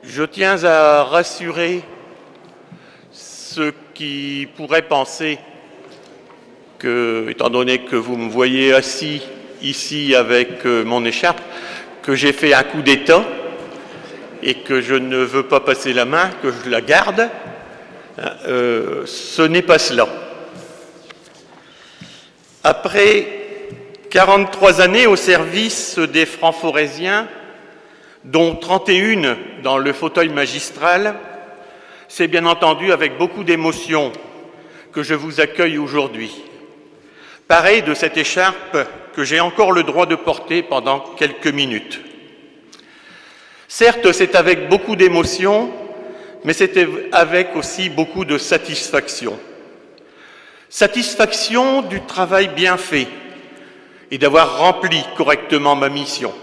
Je tiens à rassurer ceux qui pourraient penser que, étant donné que vous me voyez assis ici avec mon écharpe, que j'ai fait un coup d'État et que je ne veux pas passer la main, que je la garde. Ce n'est pas cela. Après 43 années au service des francs forésiens, dont 31 dans le fauteuil magistral, c'est bien entendu avec beaucoup d'émotion que je vous accueille aujourd'hui. Pareil de cette écharpe que j'ai encore le droit de porter pendant quelques minutes. Certes, c'est avec beaucoup d'émotion, mais c'est avec aussi beaucoup de satisfaction. Satisfaction du travail bien fait et d'avoir rempli correctement ma mission.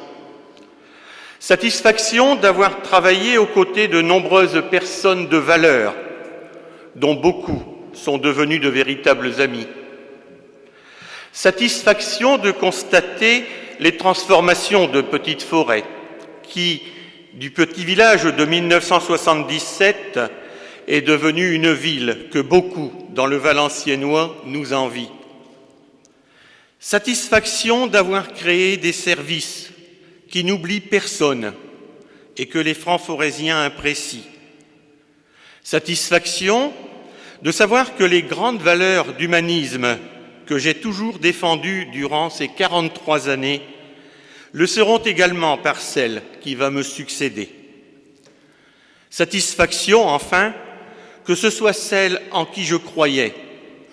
Satisfaction d'avoir travaillé aux côtés de nombreuses personnes de valeur, dont beaucoup sont devenus de véritables amis. Satisfaction de constater les transformations de Petite Forêt, qui, du petit village de 1977, est devenue une ville que beaucoup, dans le Valenciennois, nous envient. Satisfaction d'avoir créé des services qui n'oublient personne et que les francs forésiens apprécient. Satisfaction de savoir que les grandes valeurs d'humanisme que j'ai toujours défendues durant ces 43 années le seront également par celle qui va me succéder. Satisfaction, enfin, que ce soit celle en qui je croyais,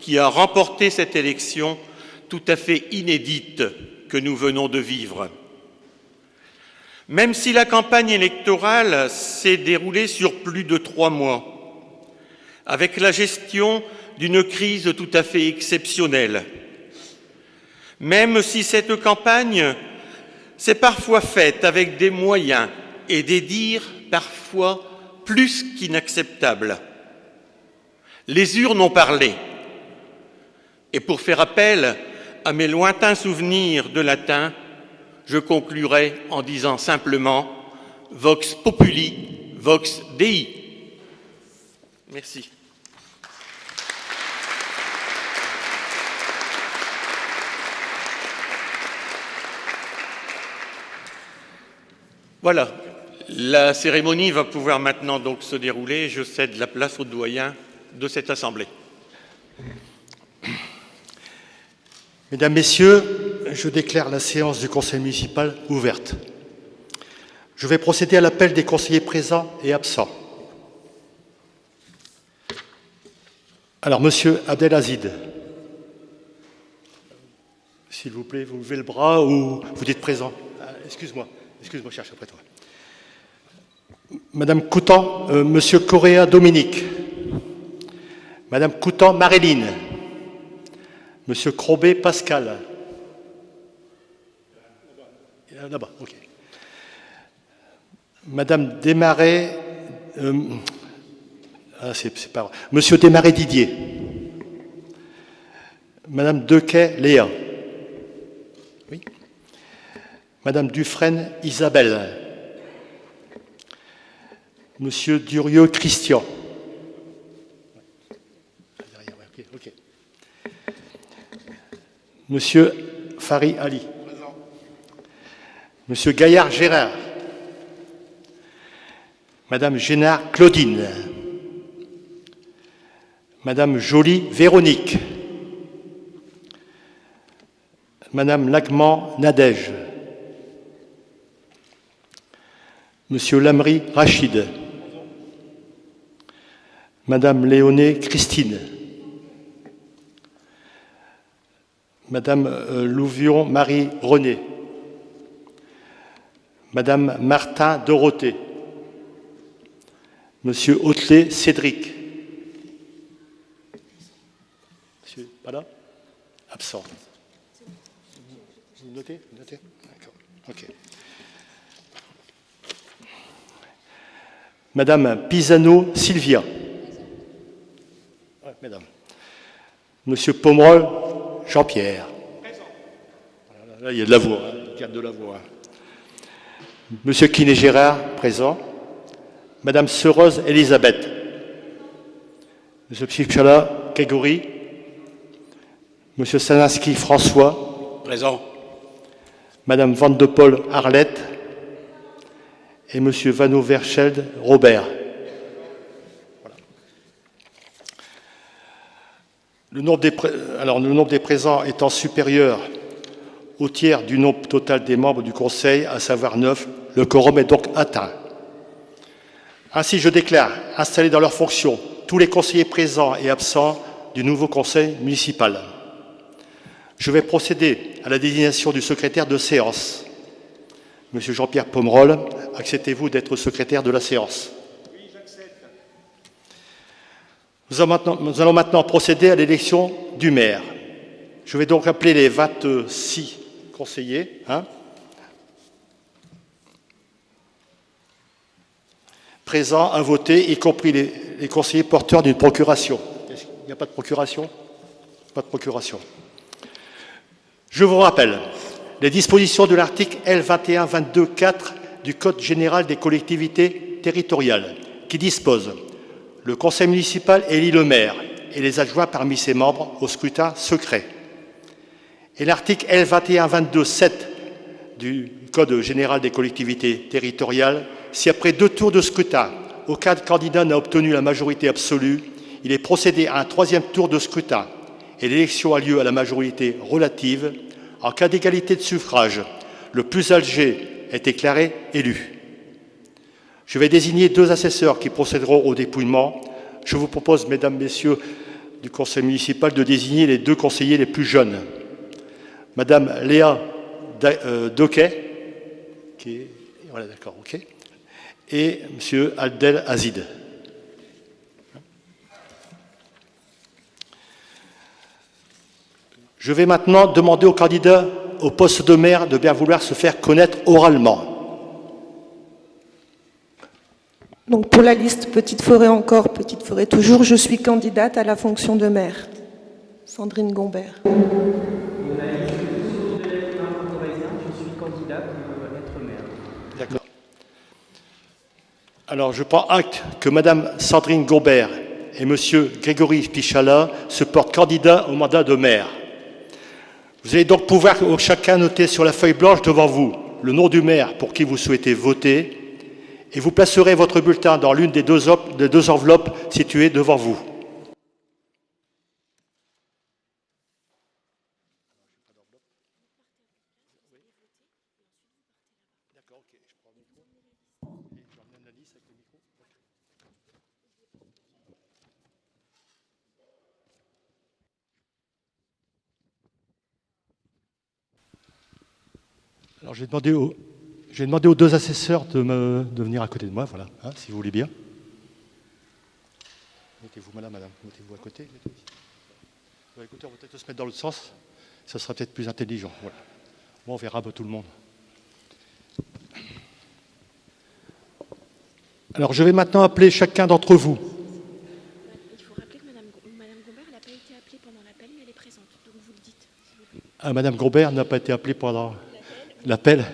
qui a remporté cette élection tout à fait inédite que nous venons de vivre. Même si la campagne électorale s'est déroulée sur plus de 3 mois, avec la gestion d'une crise tout à fait exceptionnelle, même si cette campagne s'est parfois faite avec des moyens et des dires parfois plus qu'inacceptables, les urnes ont parlé. Et pour faire appel à mes lointains souvenirs de latin, je conclurai en disant simplement « Vox populi, vox Dei ». Merci. Voilà, la cérémonie va pouvoir maintenant donc se dérouler. Je cède la place au doyen de cette assemblée. Mesdames, Messieurs, je déclare la séance du Conseil municipal ouverte. Je vais procéder à l'appel des conseillers présents et absents. Alors, Monsieur Abdelazid, s'il vous plaît, vous levez le bras ou vous dites présent. Excuse-moi, je cherche après toi. Madame Coutan, Monsieur Correa Dominique. Madame Coutan Maréline. Monsieur Crobet Pascal. Là-bas, ok. Madame Desmarais, c'est pas vrai. Monsieur Desmarais Didier. Madame Dequet Léa. Oui. Madame Dufresne Isabelle. Monsieur Durieux Christian. Ok. Monsieur Fari Ali. Présent. Monsieur Gaillard Gérard. Madame Génard Claudine. Madame Joly Véronique. Madame Lagman Nadège. Monsieur Lamry Rachid. Madame Léoné Christine. Madame Louvion Marie-Renée. Madame Martin Dorothée. Monsieur Hautelet Cédric. Monsieur, pas là? Absent. Vous notez? D'accord. Ok. Madame Pisano Sylvia. Ouais, mesdames. Monsieur Pomerol Jean-Pierre. Là, il y a de la voix, il y a de la voix. Monsieur Quinet Gérard, présent. Madame Seureuse Elisabeth, Monsieur Pichala Grégory, Monsieur Saninski François, Présent. Madame Van de Poel Arlette et Monsieur Van Overschelde Robert. Voilà. Le nombre des présents étant supérieur au tiers du nombre total des membres du Conseil, à savoir 9, le quorum est donc atteint. Ainsi, je déclare installés dans leurs fonctions tous les conseillers présents et absents du nouveau Conseil municipal. Je vais procéder à la désignation du secrétaire de séance. Monsieur Jean-Pierre Pomerol, acceptez-vous d'être secrétaire de la séance? Oui, j'accepte. Nous allons maintenant procéder à l'élection du maire. Je vais donc appeler les 26 conseillers. Présents à voter, y compris les conseillers porteurs d'une procuration. Il n'y a pas de procuration? Pas de procuration. Je vous rappelle les dispositions de l'article L2122-4 du Code général des collectivités territoriales qui dispose: le conseil municipal élit le maire et les adjoints parmi ses membres au scrutin secret. Et l'article L2122-7 du Code général des collectivités territoriales, si après 2 tours de scrutin, aucun candidat n'a obtenu la majorité absolue, il est procédé à un 3e tour de scrutin et l'élection a lieu à la majorité relative. En cas d'égalité de suffrage, le plus âgé est déclaré élu. Je vais désigner 2 assesseurs qui procéderont au dépouillement. Je vous propose, mesdames, messieurs du conseil municipal, de désigner les 2 conseillers les plus jeunes. Madame Léa Doquet, qui est... Voilà, d'accord, ok. Et Monsieur Abdel Azid. Je vais maintenant demander aux candidats au poste de maire de bien vouloir se faire connaître oralement. Donc pour la liste Petite Forêt encore, Petite Forêt toujours, je suis candidate à la fonction de maire. Sandrine Gombert. Pour la liste de l'électorat corrézien, je suis candidat pour être maire. D'accord. Alors je prends acte que Madame Sandrine Gombert et Monsieur Grégory Pichala se portent candidats au mandat de maire. Vous allez donc pouvoir chacun noter sur la feuille blanche devant vous le nom du maire pour qui vous souhaitez voter et vous placerez votre bulletin dans l'une des deux enveloppes situées devant vous. Alors j'ai demandé aux 2 assesseurs de venir à côté de moi, voilà, si vous voulez bien. Mettez-vous là, madame, mettez-vous à côté. Écoutez, on va peut-être se mettre dans l'autre sens, ça sera peut-être plus intelligent. Voilà. Bon, on verra tout le monde. Alors je vais maintenant appeler chacun d'entre vous. Il faut rappeler que Madame Gombert n'a pas été appelée pendant l'appel, mais elle est présente. Donc vous le dites, s'il vous plaît. Ah, Madame Gombert n'a pas été appelée pendant l'appel,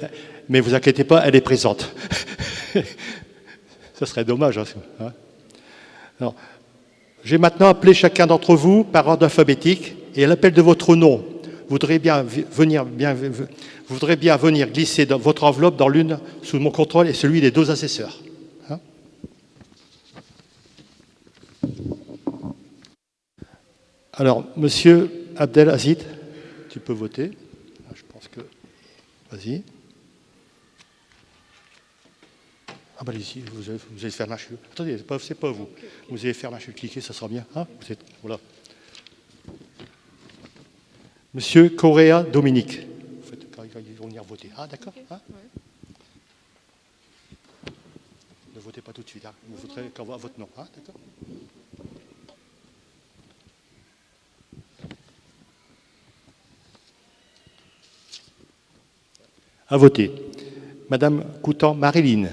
mais vous inquiétez pas, elle est présente. Ça serait dommage. Hein. Alors, j'ai maintenant appelé chacun d'entre vous par ordre alphabétique et à l'appel de votre nom, vous voudrez bien venir glisser dans votre enveloppe dans l'une sous mon contrôle et celui des 2 assesseurs. Hein. Alors, Monsieur Abdel Azid, tu peux voter. Je pense que... Vas-y. Ah bah allez-y, vous allez faire marcher. Attendez, c'est pas vous. Vous allez faire marcher, cliquer, ça sera bien. Hein, voilà. Monsieur Correa Dominique. Vous faites quand ils vont venir voter. Ah d'accord. Hein, ne votez pas tout de suite. Hein. Vous voterez quand votre nom. Hein, d'accord. À voter. Madame Coutan Marilyn.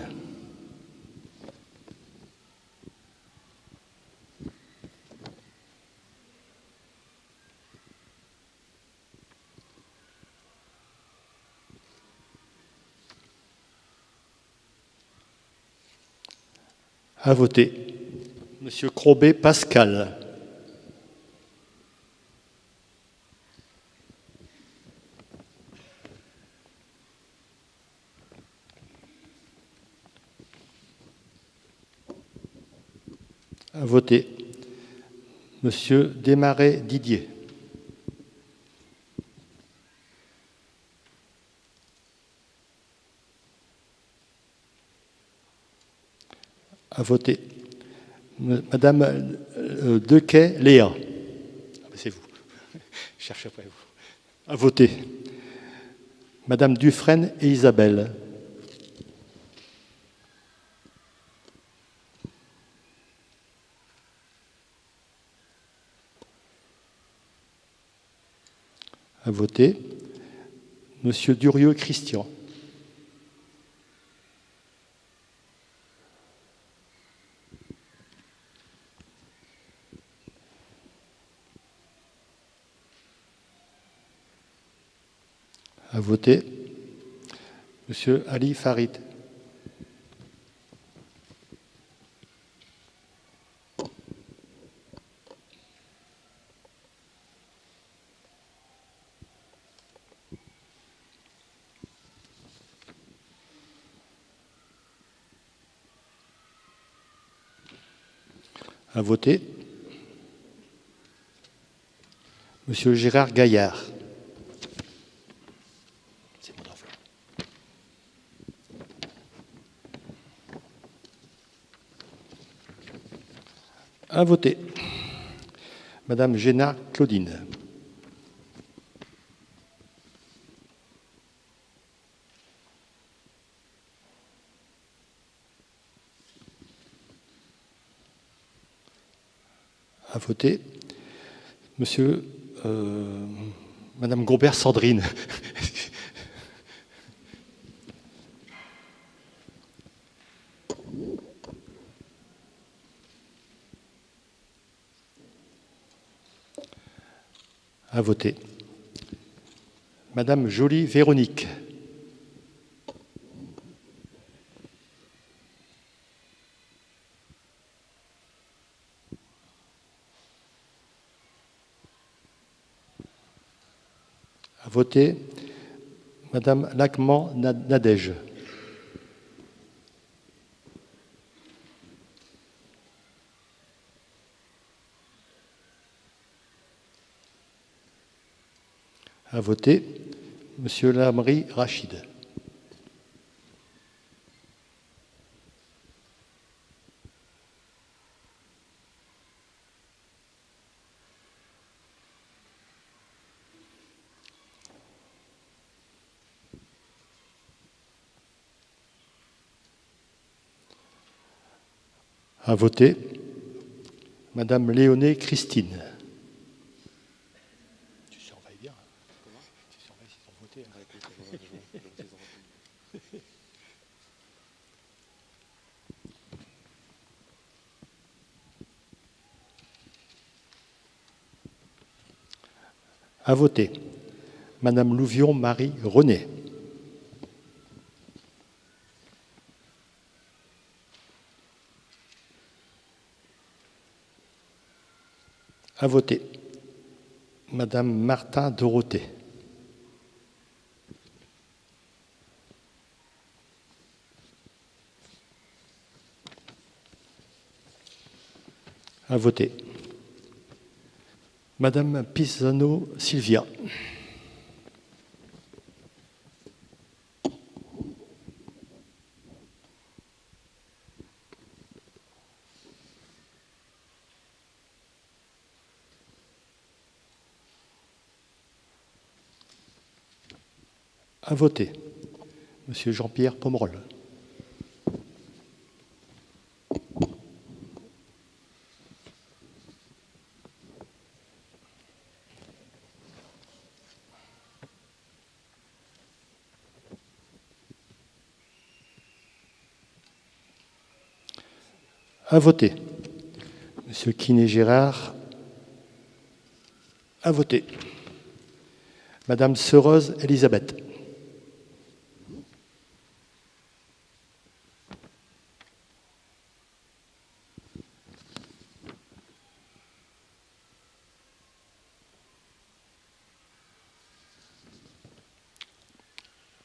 À voter. Monsieur Crobet Pascal. À voter. Monsieur Desmarais Didier. À voter. Madame Dequet Léa. Ah ben c'est vous. Je cherche après vous. À voter. Madame Dufresne et Isabelle. À voter. Monsieur Durieux Christian. À voter. Monsieur Ali Farid. À voter. Monsieur Gérard Gaillard. C'est mon enveloppe. À voter. Madame Géna Claudine. À voter. Monsieur, Madame Gombert Sandrine. À voter. Madame Joly Véronique. À voter. Madame Lacman Nadège. À voter. Monsieur Lamri Rachid. À voter. Madame Léoné Christine. Tu surveilles bien. Comment ? Tu surveilles s'ils ont voté. À voter. Madame Louvion Marie René. À voter. Madame Martin Dorothée. À voter. Madame Pisano Sylvia. À voter. Monsieur Jean-Pierre Pomerol. À voter. Monsieur Kiné Gérard. À voter. Madame Sereuse Elisabeth.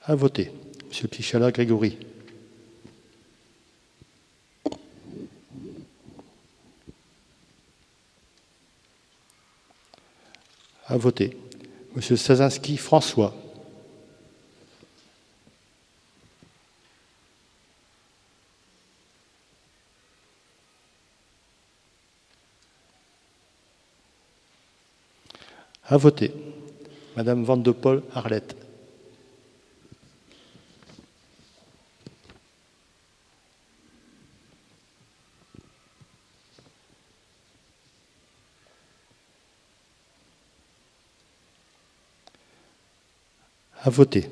À voter. Monsieur Pichala Grégory. À voter. Monsieur Sazinski François. À voter. Madame Van de Poel Arlette. À voter.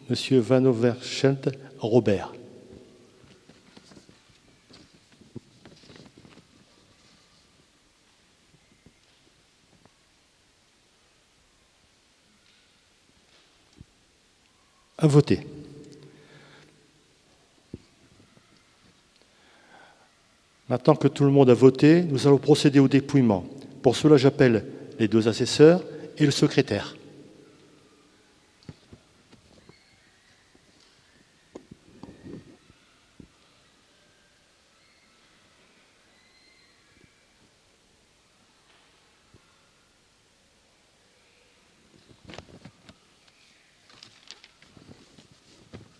Monsieur Van Overschelt Robert. À voter. Maintenant que tout le monde a voté, nous allons procéder au dépouillement. Pour cela, j'appelle les 2 assesseurs et le secrétaire.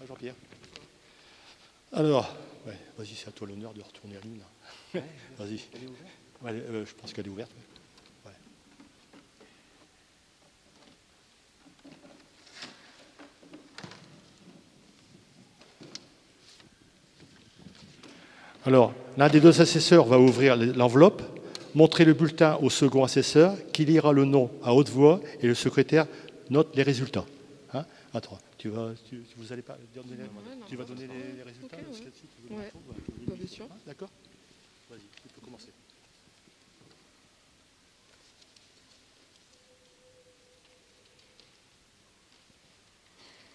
Jean-Pierre. Alors, ouais, vas-y, c'est à toi l'honneur de retourner à l'une. Vas-y. Elle est ouverte? Ouais, je pense qu'elle est ouverte. Ouais. Alors, l'un des 2 assesseurs va ouvrir l'enveloppe, montrer le bulletin au second assesseur, qui lira le nom à haute voix et le secrétaire note les résultats. Hein? Attends, vous allez pas donner tu vas donner les résultats okay, ouais. Ouais, bien sûr. Hein, d'accord. Vas-y, tu peux commencer.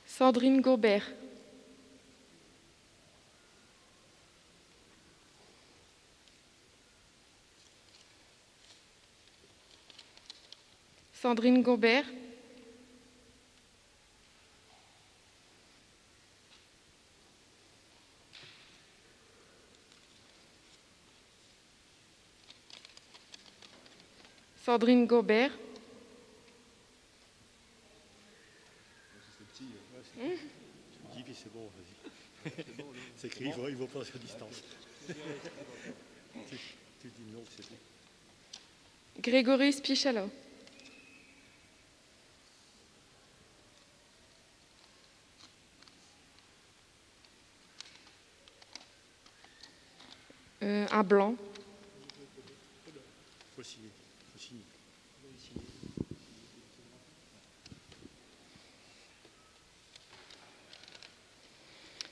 Sandrine Gobert. Sandrine Gobert. Sandrine Gobert. C'est bon, vas-y. C'est écrit, il vaut pas sur distance. Tu dis non, c'est bon. Grégory Spichala. Un blanc. Faut signer.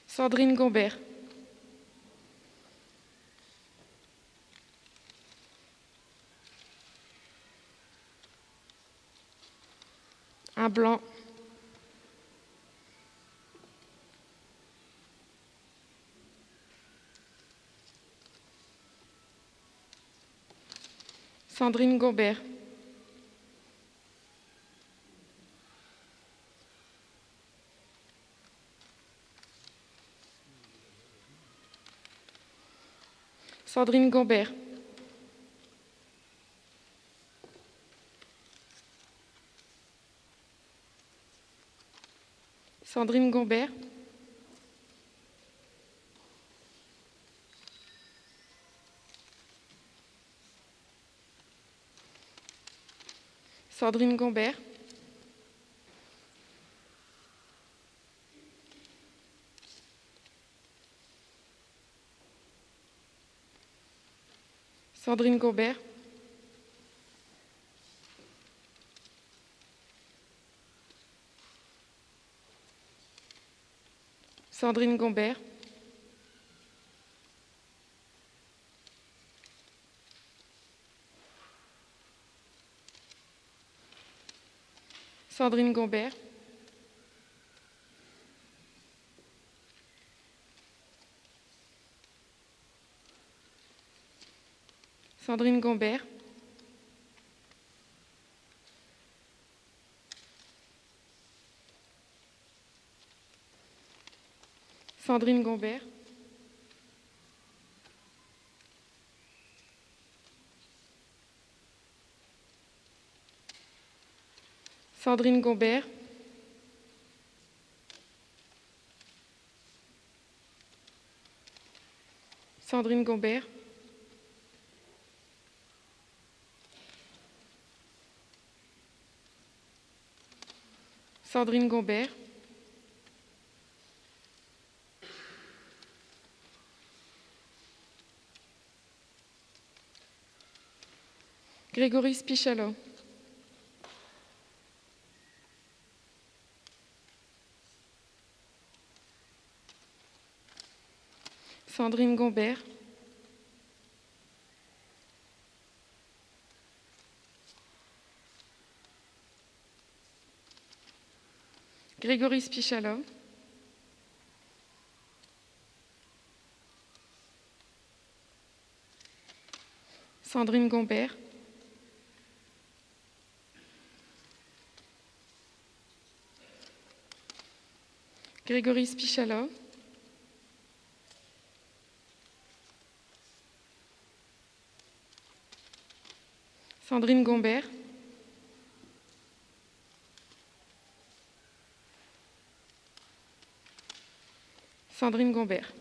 Sandrine Gobert. Un blanc. Sandrine Gobert. Sandrine Gobert. Sandrine Gobert. Sandrine Gobert. Sandrine Gobert. Sandrine Gobert. Sandrine Gobert. Sandrine Gobert. Sandrine Gombert. Sandrine Gombert. Sandrine Gombert. Sandrine Gombert. Grégory Spichalot. Sandrine Gombert. Grégory Spichalot. Sandrine Gombert. Grégory Spichalot. Sandrine Gombert. Sandrine Gombert.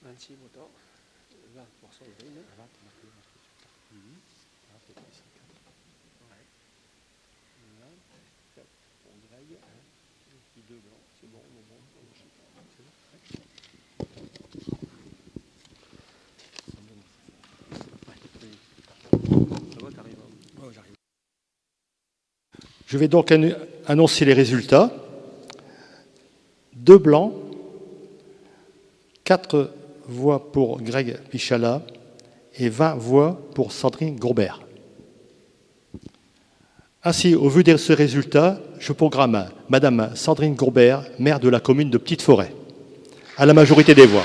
26 votants, 20% de vote. Pour Greg, et puis 2 blancs, c'est bon, Ça va, t'arrives. Oh, j'arrive. Je vais donc annoncer les résultats. 2 blancs, 4 voix pour Greg Pichala et 20 voix pour Sandrine Gombert. Ainsi, au vu de ce résultat, je programme Madame Sandrine Gombert, maire de la commune de Petite-Forêt, à la majorité des voix.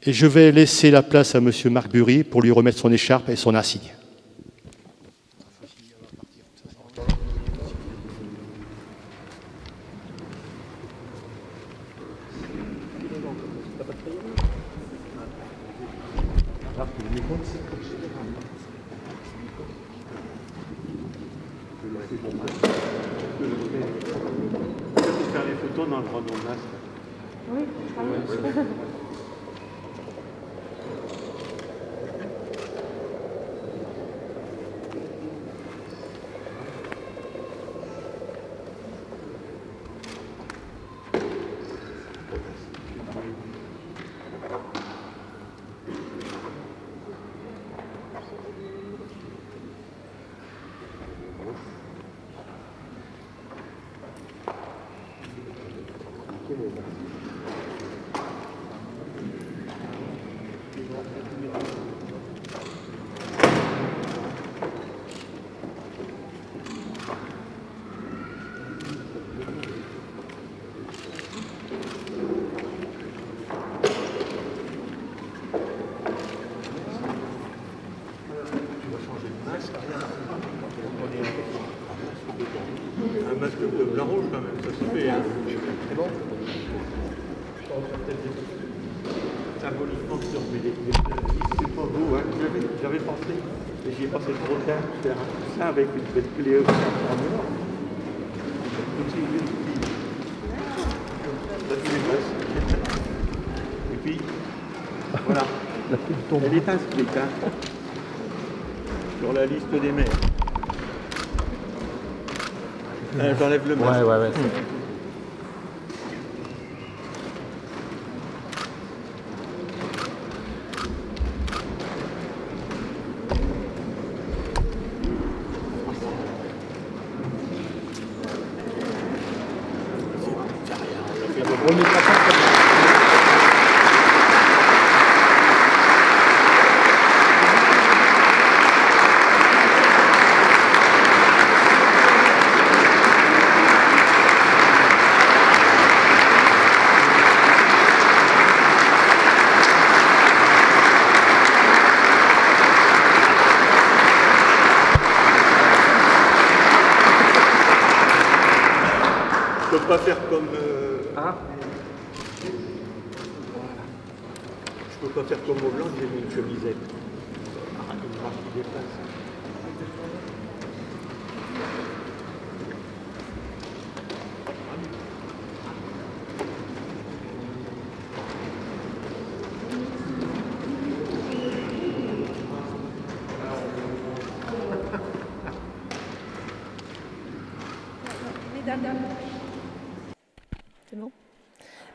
Et je vais laisser la place à Monsieur Marc Bury pour lui remettre son écharpe et son insigne. Faire les photos dans le rhodonasque. Oui, Un masque bleu, blanc, rouge quand même, ça se fait. Hein. C'est bon. Symboliquement sur c'est pas beau, hein. J'avais pensé, et j'y ai pensé trop tard, faire ça avec une belle clé en or. Et puis, voilà. Elle est inscrite, hein, sur la liste des maires. J'enlève le masque. Ouais. pas faire comme... Ah, Je peux pas faire comme Hollande, j'ai mis une chemisette. Ah, une marque qui dépasse.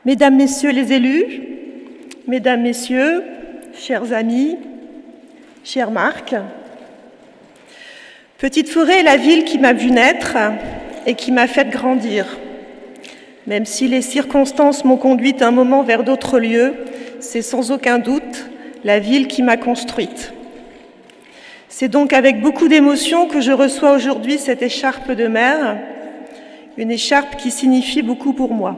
Mesdames, Messieurs les élus, Mesdames, Messieurs, chers amis, cher Marc, Petite-Forêt est la ville qui m'a vu naître et qui m'a fait grandir. Même si les circonstances m'ont conduite un moment vers d'autres lieux, c'est sans aucun doute la ville qui m'a construite. C'est donc avec beaucoup d'émotion que je reçois aujourd'hui cette écharpe de maire, une écharpe qui signifie beaucoup pour moi.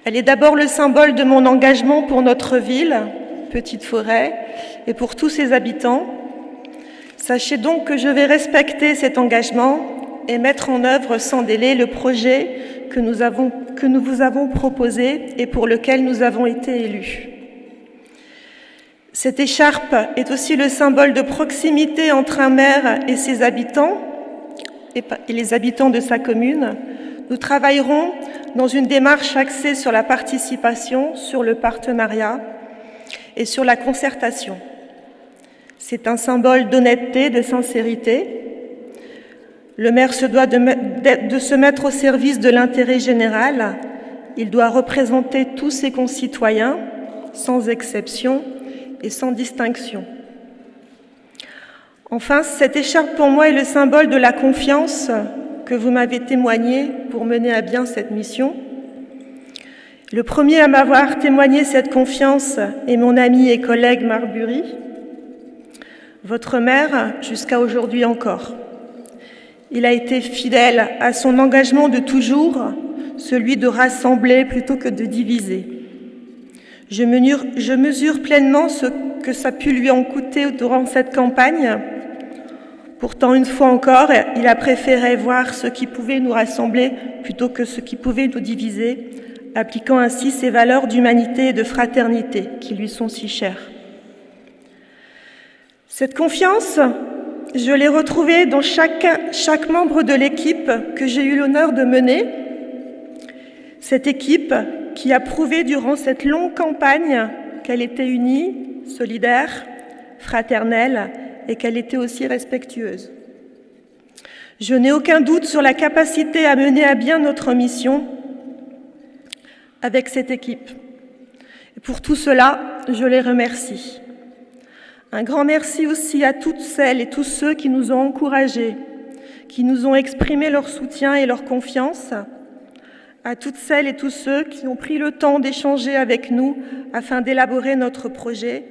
Elle est d'abord le symbole de mon engagement pour notre ville, Petite-Forêt, et pour tous ses habitants. Sachez donc que je vais respecter cet engagement et mettre en œuvre sans délai le projet que nous vous avons proposé et pour lequel nous avons été élus. Cette écharpe est aussi le symbole de proximité entre un maire et ses habitants et les habitants de sa commune. Nous travaillerons dans une démarche axée sur la participation, sur le partenariat et sur la concertation. C'est un symbole d'honnêteté, de sincérité. Le maire se doit de se mettre au service de l'intérêt général. Il doit représenter tous ses concitoyens, sans exception et sans distinction. Enfin, cette écharpe pour moi est le symbole de la confiance que vous m'avez témoigné pour mener à bien cette mission. Le premier à m'avoir témoigné cette confiance est mon ami et collègue Marc Bury, votre maire jusqu'à aujourd'hui encore. Il a été fidèle à son engagement de toujours, celui de rassembler plutôt que de diviser. Je mesure pleinement ce que ça a pu lui en coûter durant cette campagne. Pourtant, une fois encore, il a préféré voir ce qui pouvait nous rassembler plutôt que ce qui pouvait nous diviser, appliquant ainsi ses valeurs d'humanité et de fraternité qui lui sont si chères. Cette confiance, je l'ai retrouvée dans chaque membre de l'équipe que j'ai eu l'honneur de mener. Cette équipe qui a prouvé durant cette longue campagne qu'elle était unie, solidaire, fraternelle et qu'elle était aussi respectueuse. Je n'ai aucun doute sur la capacité à mener à bien notre mission avec cette équipe. Et pour tout cela, je les remercie. Un grand merci aussi à toutes celles et tous ceux qui nous ont encouragés, qui nous ont exprimé leur soutien et leur confiance, à toutes celles et tous ceux qui ont pris le temps d'échanger avec nous afin d'élaborer notre projet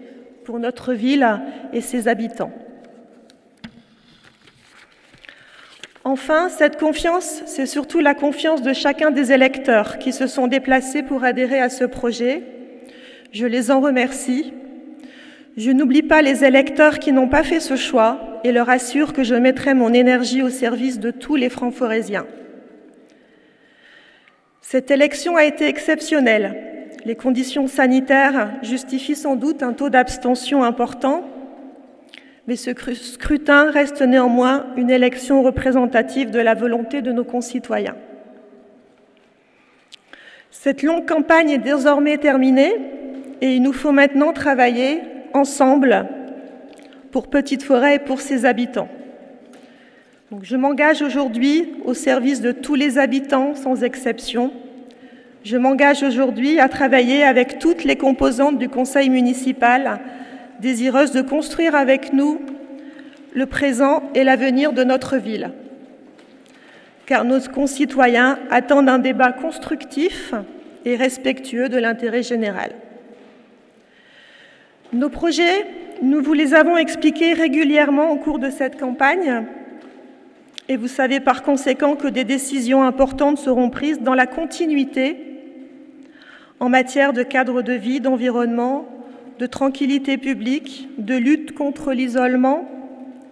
pour notre ville et ses habitants. Enfin, cette confiance, c'est surtout la confiance de chacun des électeurs qui se sont déplacés pour adhérer à ce projet. Je les en remercie. Je n'oublie pas les électeurs qui n'ont pas fait ce choix et leur assure que je mettrai mon énergie au service de tous les Francs-Foraisiens. Cette élection a été exceptionnelle. Les conditions sanitaires justifient sans doute un taux d'abstention important, mais ce scrutin reste néanmoins une élection représentative de la volonté de nos concitoyens. Cette longue campagne est désormais terminée et il nous faut maintenant travailler ensemble pour Petite-Forêt et pour ses habitants. Donc, je m'engage aujourd'hui au service de tous les habitants sans exception. Je m'engage aujourd'hui à travailler avec toutes les composantes du conseil municipal, désireuses de construire avec nous le présent et l'avenir de notre ville. Car nos concitoyens attendent un débat constructif et respectueux de l'intérêt général. Nos projets, nous vous les avons expliqués régulièrement au cours de cette campagne et vous savez par conséquent que des décisions importantes seront prises dans la continuité en matière de cadre de vie, d'environnement, de tranquillité publique, de lutte contre l'isolement,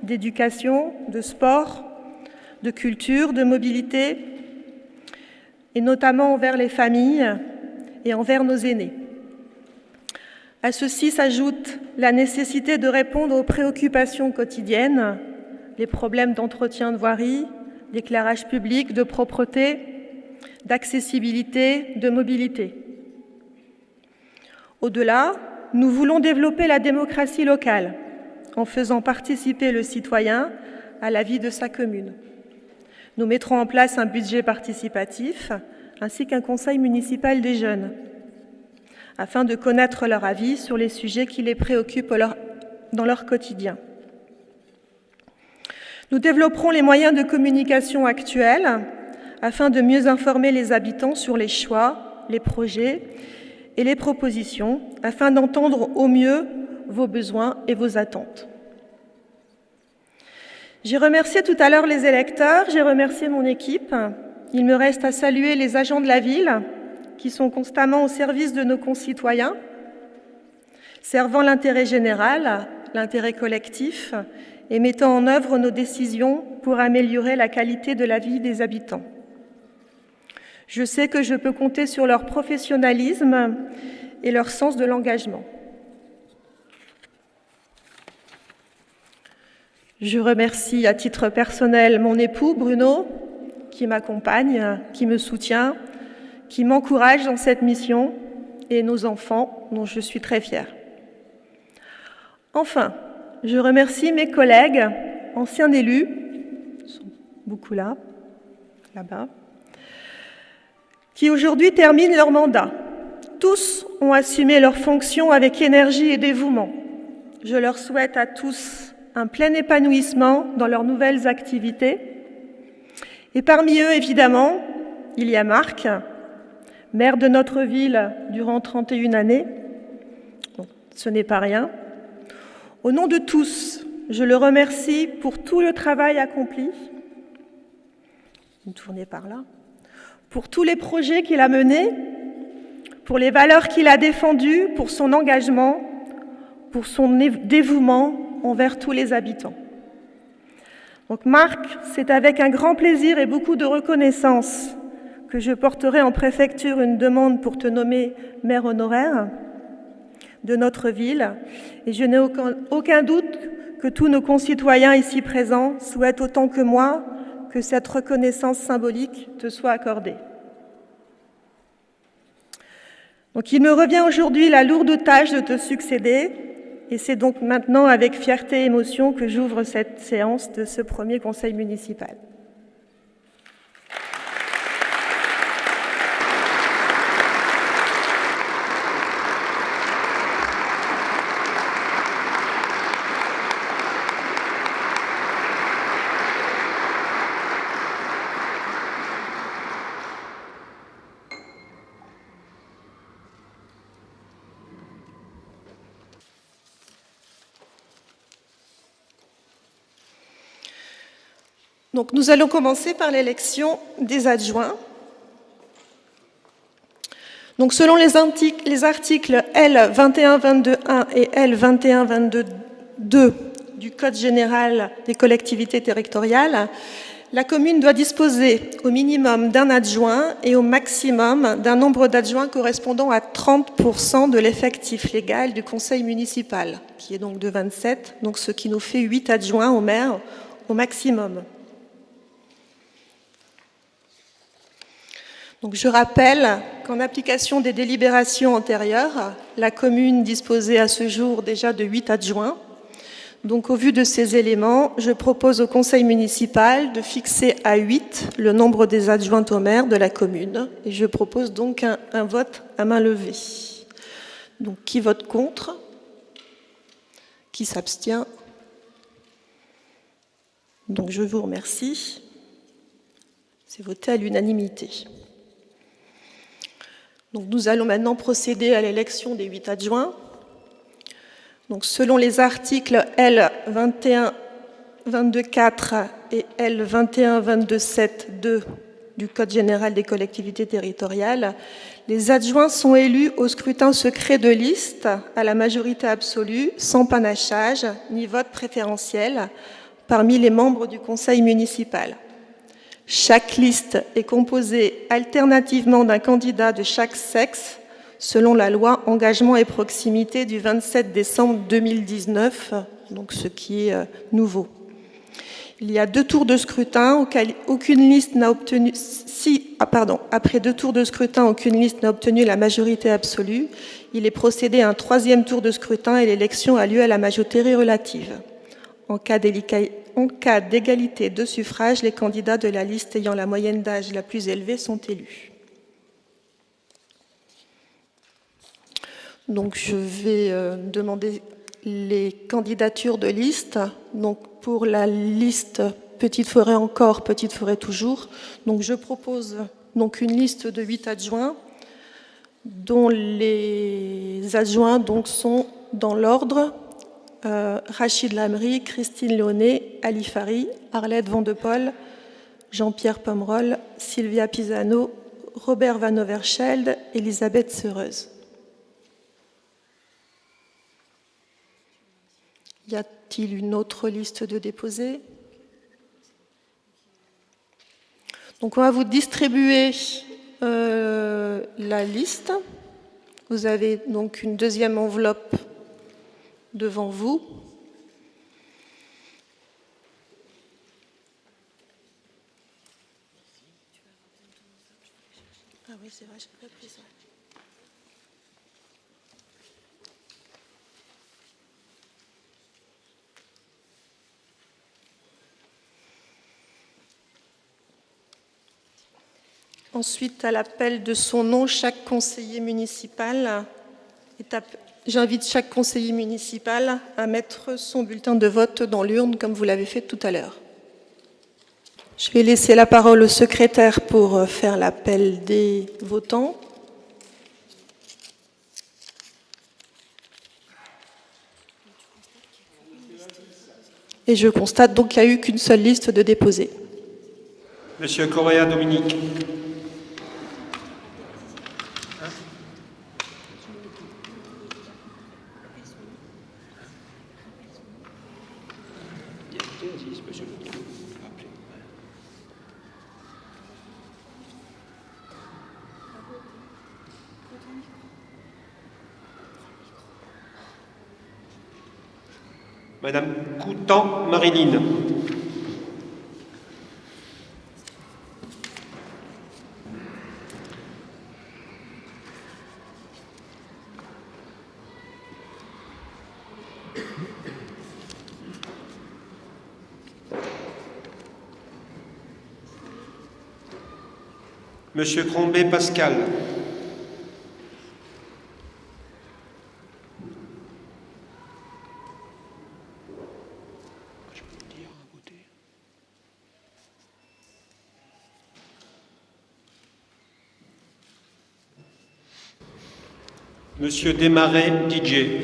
d'éducation, de sport, de culture, de mobilité. et notamment envers les familles et envers nos aînés. À ceci s'ajoute la nécessité de répondre aux préoccupations quotidiennes, les problèmes d'entretien de voirie, d'éclairage public, de propreté, d'accessibilité, de mobilité. Au-delà, nous voulons développer la démocratie locale en faisant participer le citoyen à la vie de sa commune. Nous mettrons en place un budget participatif ainsi qu'un conseil municipal des jeunes afin de connaître leur avis sur les sujets qui les préoccupent dans leur quotidien. Nous développerons les moyens de communication actuels afin de mieux informer les habitants sur les choix, les projets et les propositions, afin d'entendre au mieux vos besoins et vos attentes. J'ai remercié tout à l'heure les électeurs, j'ai remercié mon équipe. Il me reste à saluer les agents de la ville qui sont constamment au service de nos concitoyens, servant l'intérêt général, l'intérêt collectif et mettant en œuvre nos décisions pour améliorer la qualité de la vie des habitants. Je sais que je peux compter sur leur professionnalisme et leur sens de l'engagement. Je remercie à titre personnel mon époux, Bruno, qui m'accompagne, qui me soutient, qui m'encourage dans cette mission, et nos enfants, dont je suis très fière. Enfin, je remercie mes collègues, anciens élus, ils sont beaucoup là-bas, qui aujourd'hui terminent leur mandat. Tous ont assumé leurs fonctions avec énergie et dévouement. Je leur souhaite à tous un plein épanouissement dans leurs nouvelles activités. Et parmi eux, évidemment, il y a Marc, maire de notre ville durant 31 années. Bon, ce n'est pas rien. Au nom de tous, je le remercie pour tout le travail accompli. Vous me tournez par là. Pour tous les projets qu'il a menés, pour les valeurs qu'il a défendues, pour son engagement, pour son dévouement envers tous les habitants. Donc Marc, c'est avec un grand plaisir et beaucoup de reconnaissance que je porterai en préfecture une demande pour te nommer maire honoraire de notre ville. Et je n'ai aucun doute que tous nos concitoyens ici présents souhaitent autant que moi que cette reconnaissance symbolique te soit accordée. Donc il me revient aujourd'hui la lourde tâche de te succéder, et c'est donc maintenant avec fierté et émotion que j'ouvre cette séance de ce premier conseil municipal. Donc nous allons commencer par l'élection des adjoints. Donc selon les articles L 2122.1 et L 2122.2 du Code général des collectivités territoriales, la commune doit disposer au minimum d'un adjoint et au maximum d'un nombre d'adjoints correspondant à 30% de l'effectif légal du conseil municipal, qui est donc de 27, donc ce qui nous fait 8 adjoints au maire au maximum. Donc je rappelle qu'en application des délibérations antérieures, la commune disposait à ce jour déjà de 8 adjoints. Donc au vu de ces éléments, je propose au conseil municipal de fixer à 8 le nombre des adjoints au maire de la commune. Et je propose donc un vote à main levée. Donc qui vote contre? Qui s'abstient? Donc je vous remercie. C'est voté à l'unanimité. Donc nous allons maintenant procéder à l'élection des 8 adjoints. Donc selon les articles L 2122.4 et L 2122.7.2 du Code général des collectivités territoriales, les adjoints sont élus au scrutin secret de liste à la majorité absolue, sans panachage ni vote préférentiel parmi les membres du conseil municipal. Chaque liste est composée alternativement d'un candidat de chaque sexe selon la loi Engagement et Proximité du 27 décembre 2019, donc ce qui est nouveau. Il y a 2 tours de scrutin auxquels aucune liste n'a obtenu, après 2 tours de scrutin, aucune liste n'a obtenu la majorité absolue. Il est procédé à un 3e tour de scrutin et l'élection a lieu à la majorité relative. En cas d'égalité de suffrage, les candidats de la liste ayant la moyenne d'âge la plus élevée sont élus. Donc je vais demander les candidatures de liste. Donc pour la liste Petite Forêt encore, Petite Forêt toujours. Donc je propose donc une liste de 8 adjoints, dont les adjoints donc sont dans l'ordre Rachid Lamry, Christine Léonet, Ali Fari, Arlette Van de Pol, Jean-Pierre Pomerol, Sylvia Pisano, Robert Van Overschelde, Elisabeth Seureuse. Y a-t-il une autre liste de déposés? Donc on va vous distribuer la liste. Vous avez donc une 2e enveloppe devant vous. Ah oui, c'est vrai, je n'ai pas pris ça. Ensuite, à l'appel de son nom, chaque conseiller municipal j'invite chaque conseiller municipal à mettre son bulletin de vote dans l'urne comme vous l'avez fait tout à l'heure. Je vais laisser la parole au secrétaire pour faire l'appel des votants. Et je constate donc qu'il n'y a eu qu'une seule liste de déposés. Monsieur Correa Dominique. Madame Coutan Marinine. Monsieur Crombé Pascal. Monsieur Desmarais DJ.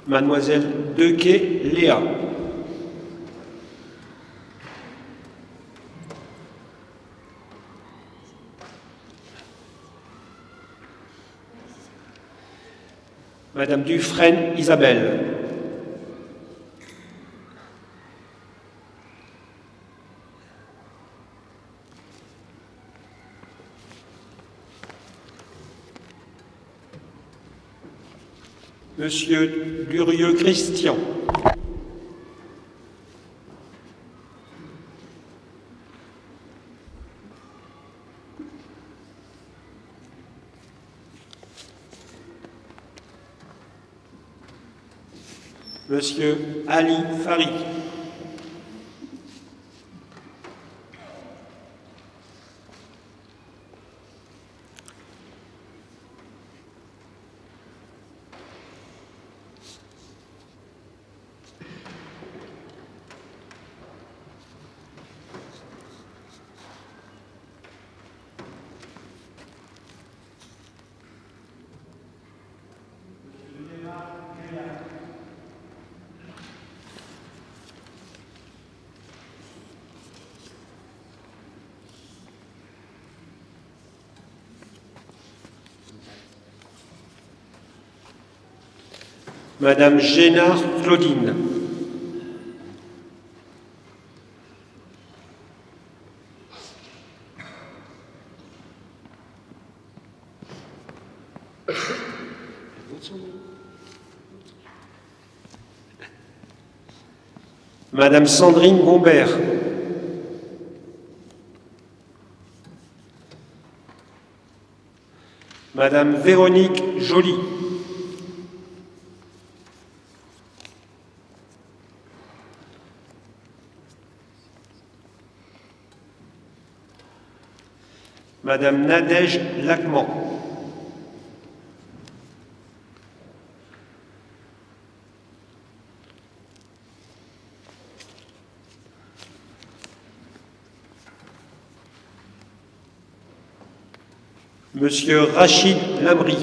Mademoiselle Dequet Léa. Madame Dufresne Isabelle. Monsieur Lurieux Christian. Monsieur Ali Fari. Madame Génard Claudine. Madame Sandrine Gombert. Madame Véronique Joly. Madame Nadège Lacman. Monsieur Rachid Lamry.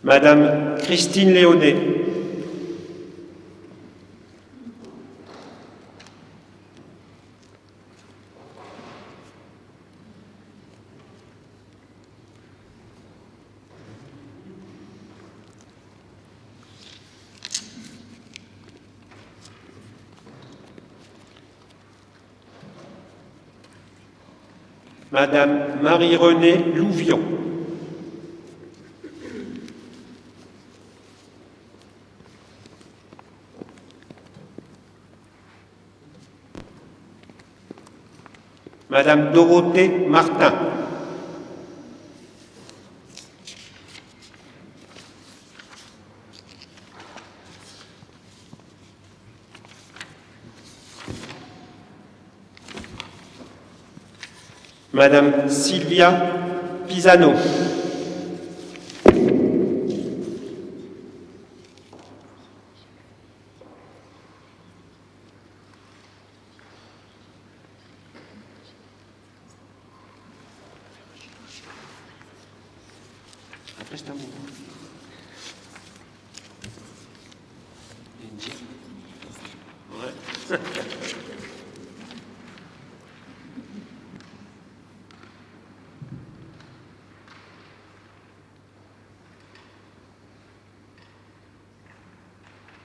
Madame Christine Léonet. Madame Marie-Renée Louvion. Madame Dorothée Martin. Madame Sylvia Pisano.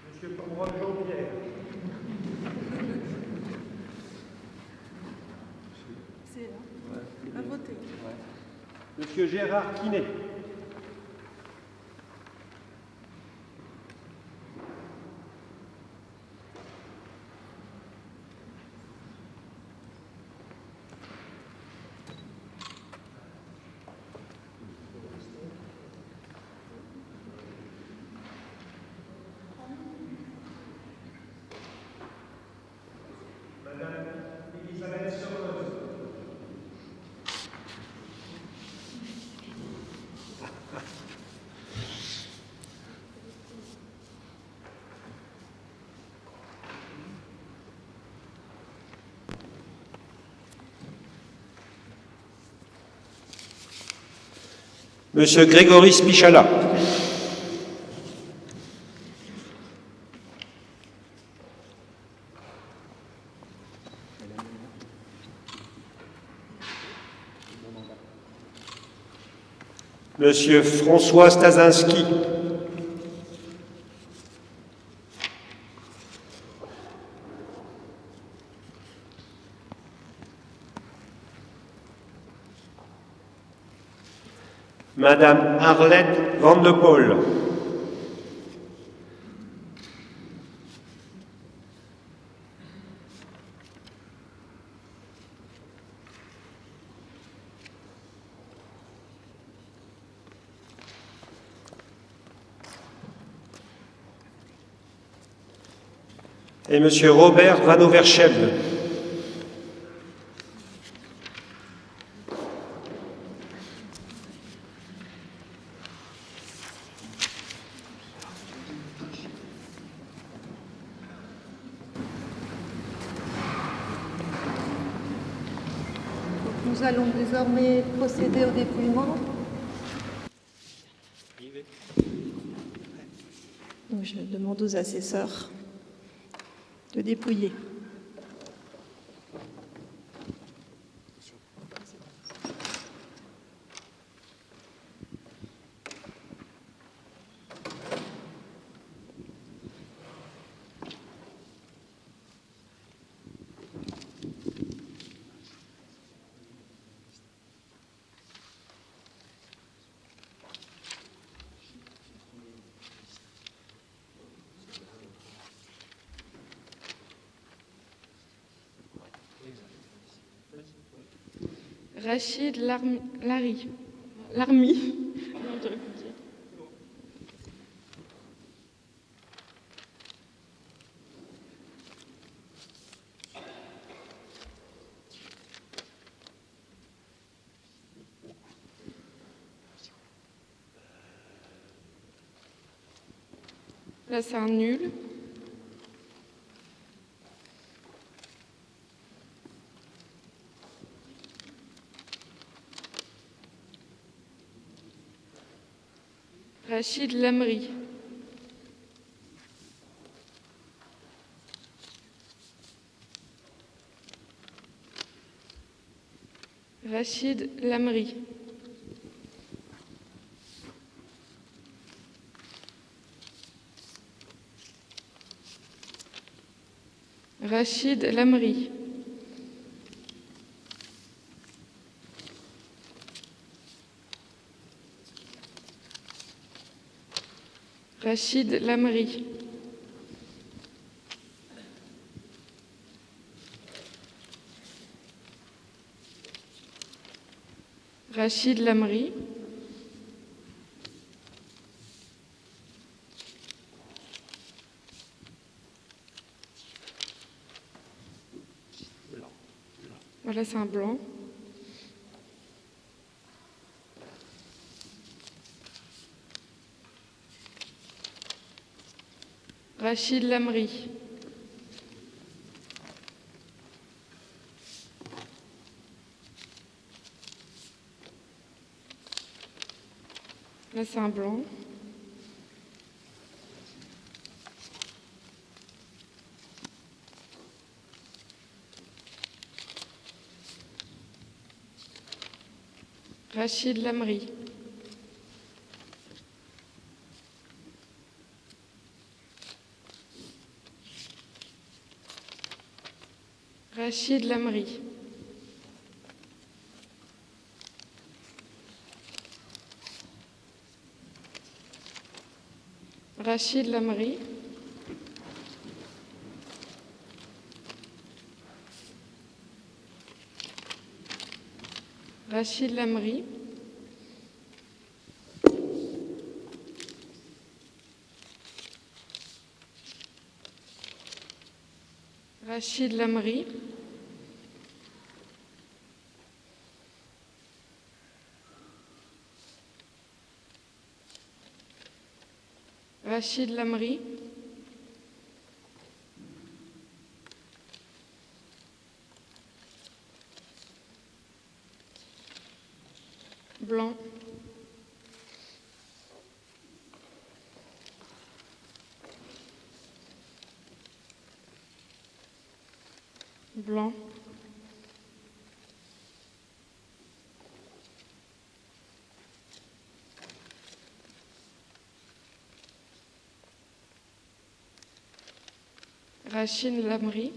Monsieur Pomerol Jean-Pierre. C'est là. À voter. Monsieur Gérard Quinet. Monsieur Grégory Spichala. Monsieur François Stasinski. Madame Arlette Van de Poel. Et Monsieur Robert Van Overschelde. Nous allons désormais procéder au dépouillement. Donc, je demande aux assesseurs de dépouiller. Rachid Larmi. Non, j'aurais pu dire. Là, c'est un nul. Rachid Lamri. Rachid Lamri. Rachid Lamri. Rachid Lamri. Rachid Lamri. Voilà, c'est un blanc. Rachid Lamri. Là, c'est un blanc. Rachid Lamri. Rachid Lamri. Rachid Lamri. Rachid Lamri. Rachid Lamri. Rachid Lamri. Blanc. Blanc. Rachid Lamri.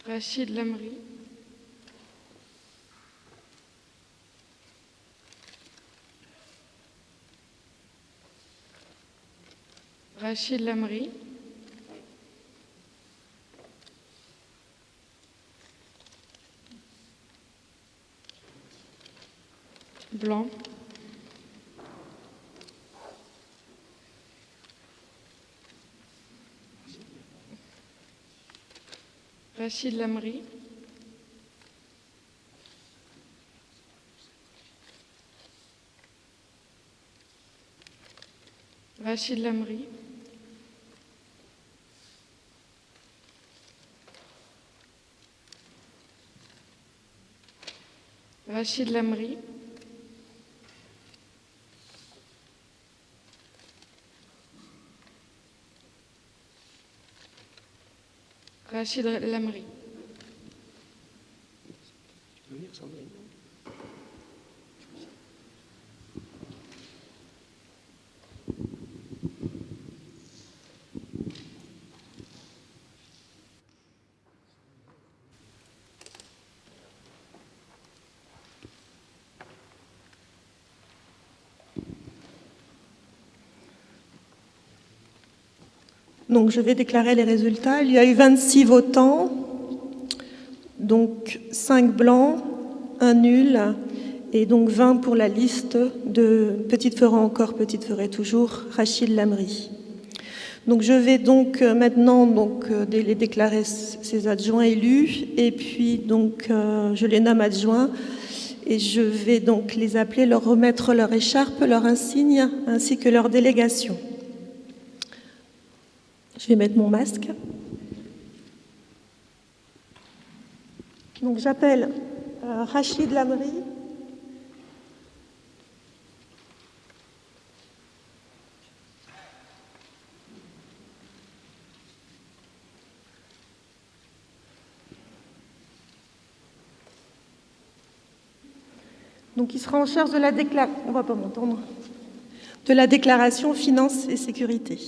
Rachid Lamri. Rachid Lamri. Blanc. Rachid Lamri. Rachid Lamri, Rachid Lamri, Rachid Lamri, Donc je vais déclarer les résultats. Il y a eu 26 votants, donc 5 blancs, 1 nul, et donc 20 pour la liste de Petite Ferrand encore, Petite Ferrand toujours, Rachid Lamri. Donc je vais donc maintenant les déclarer ces adjoints élus, et puis donc je les nomme adjoints, et je vais donc les appeler, leur remettre leur écharpe, leur insigne, ainsi que leur délégation. Je vais mettre mon masque. Donc j'appelle Rachid Lamri. Donc il sera en charge de la déclaration. On va pas m'entendre. De la déclaration finances et sécurité.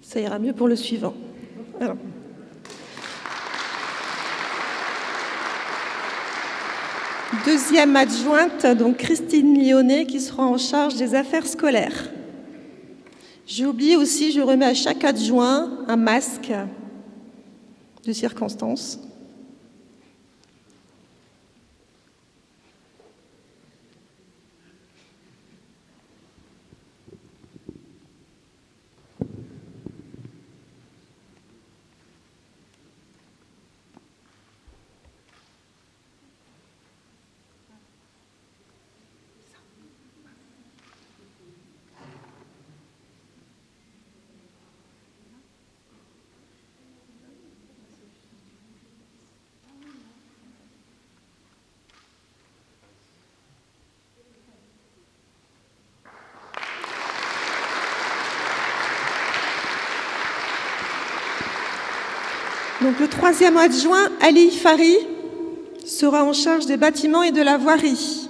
Ça ira mieux pour le suivant. Alors. Deuxième adjointe, donc Christine Lyonnais, qui sera en charge des affaires scolaires. J'ai oublié aussi, je remets à chaque adjoint un masque de circonstance. Donc le troisième adjoint, Ali Fari, sera en charge des bâtiments et de la voirie.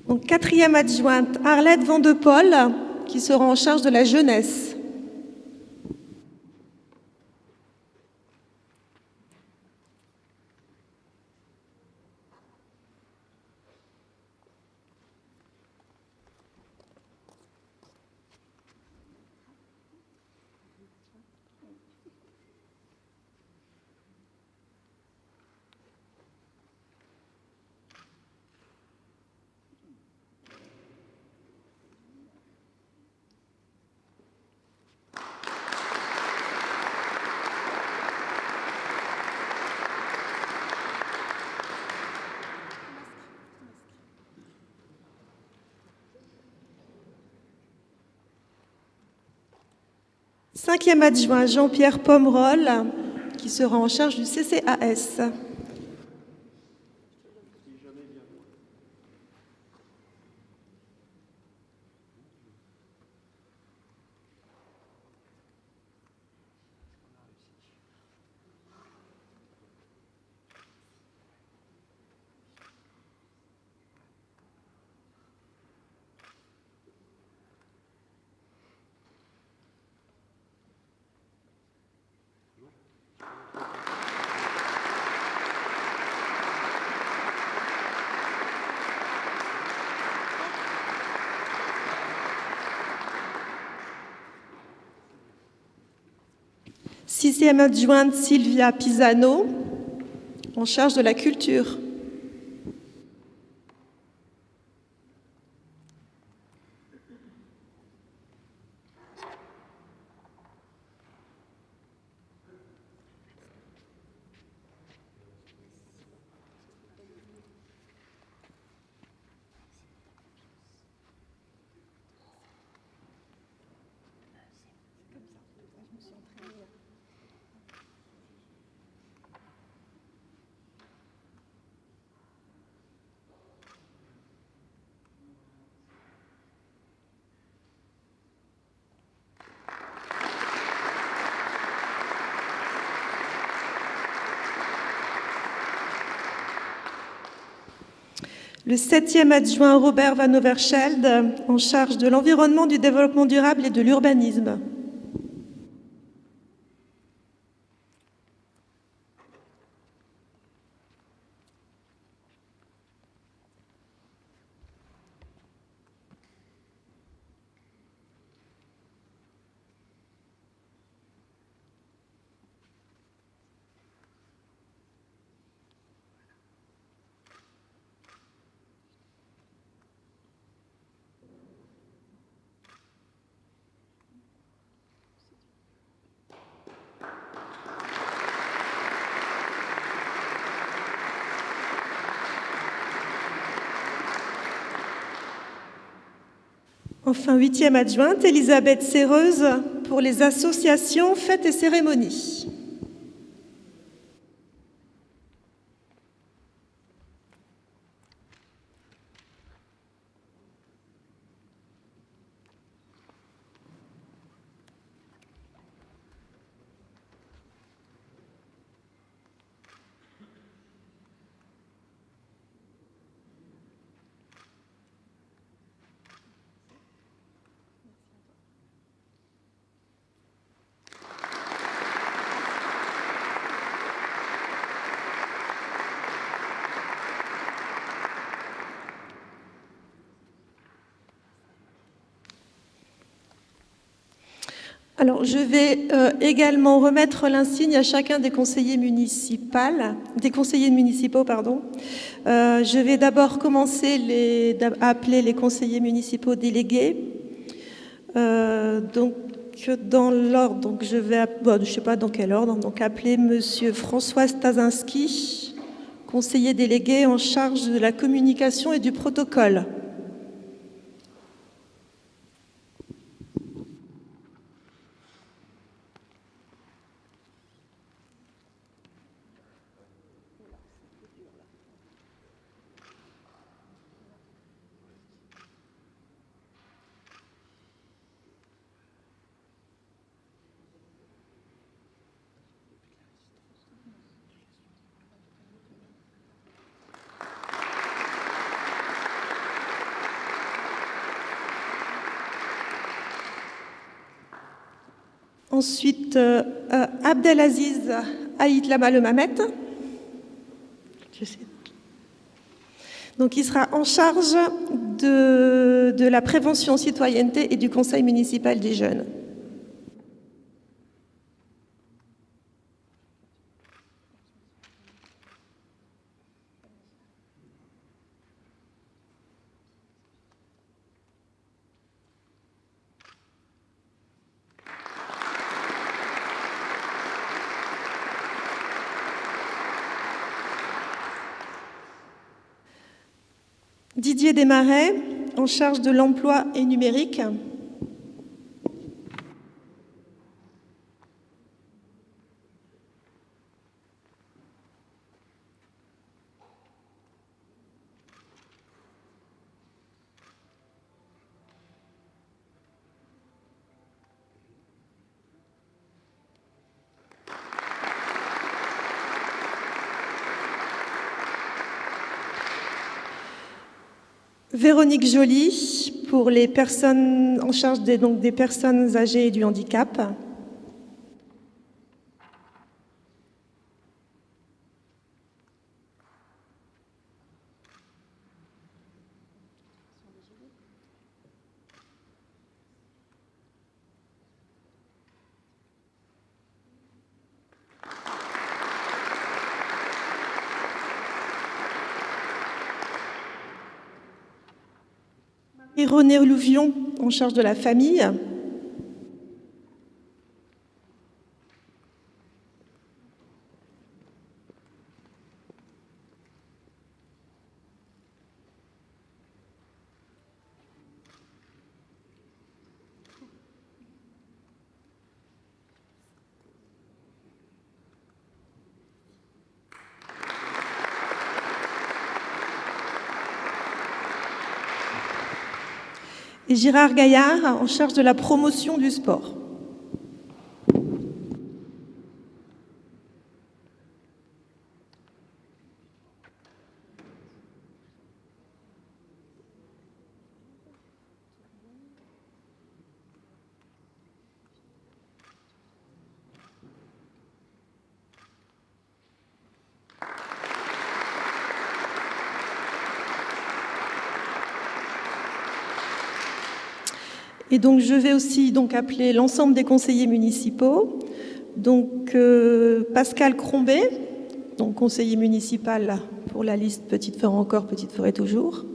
Donc, quatrième adjointe, Arlette Van de Paul, qui sera en charge de la jeunesse. 5e adjoint Jean-Pierre Pomerol, qui sera en charge du CCAS. Sixième adjointe Sylvia Pisano, en charge de la culture. Le 7e adjoint Robert Van Overschelde, en charge de l'environnement, du développement durable et de l'urbanisme. Enfin, 8e adjointe, Elisabeth Serreuse, pour les associations, fêtes et cérémonies. Alors, je vais également remettre l'insigne à chacun des conseillers municipaux. Je vais d'abord commencer à appeler les conseillers municipaux délégués. Donc, dans l'ordre, donc je vais, je ne sais pas dans quel ordre, donc appeler Monsieur François Stasinski, conseiller délégué en charge de la communication et du protocole. Ensuite, Abdelaziz Aïtlama Le Mamet. Donc, il sera en charge de la prévention citoyenneté et du conseil municipal des jeunes. Didier Desmarais, en charge de l'emploi et numérique. Véronique Joly, pour les personnes en charge des personnes âgées et du handicap. Et René Louvion, en charge de la famille. Et Gérard Gaillard, en charge de la promotion du sport. Et donc, je vais aussi appeler l'ensemble des conseillers municipaux. Donc, Pascal Crombé, donc conseiller municipal pour la liste Petite Forêt encore, Petite Forêt toujours.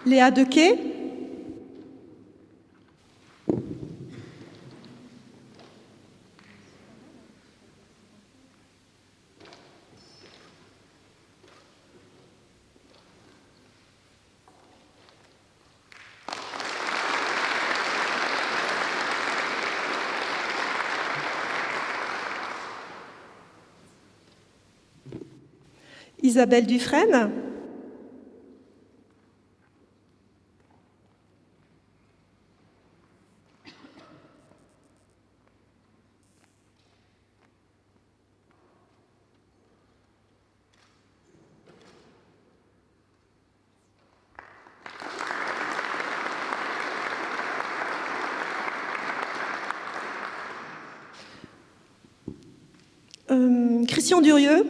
Léa Dequet. Isabelle Dufresne. Christian Durieux.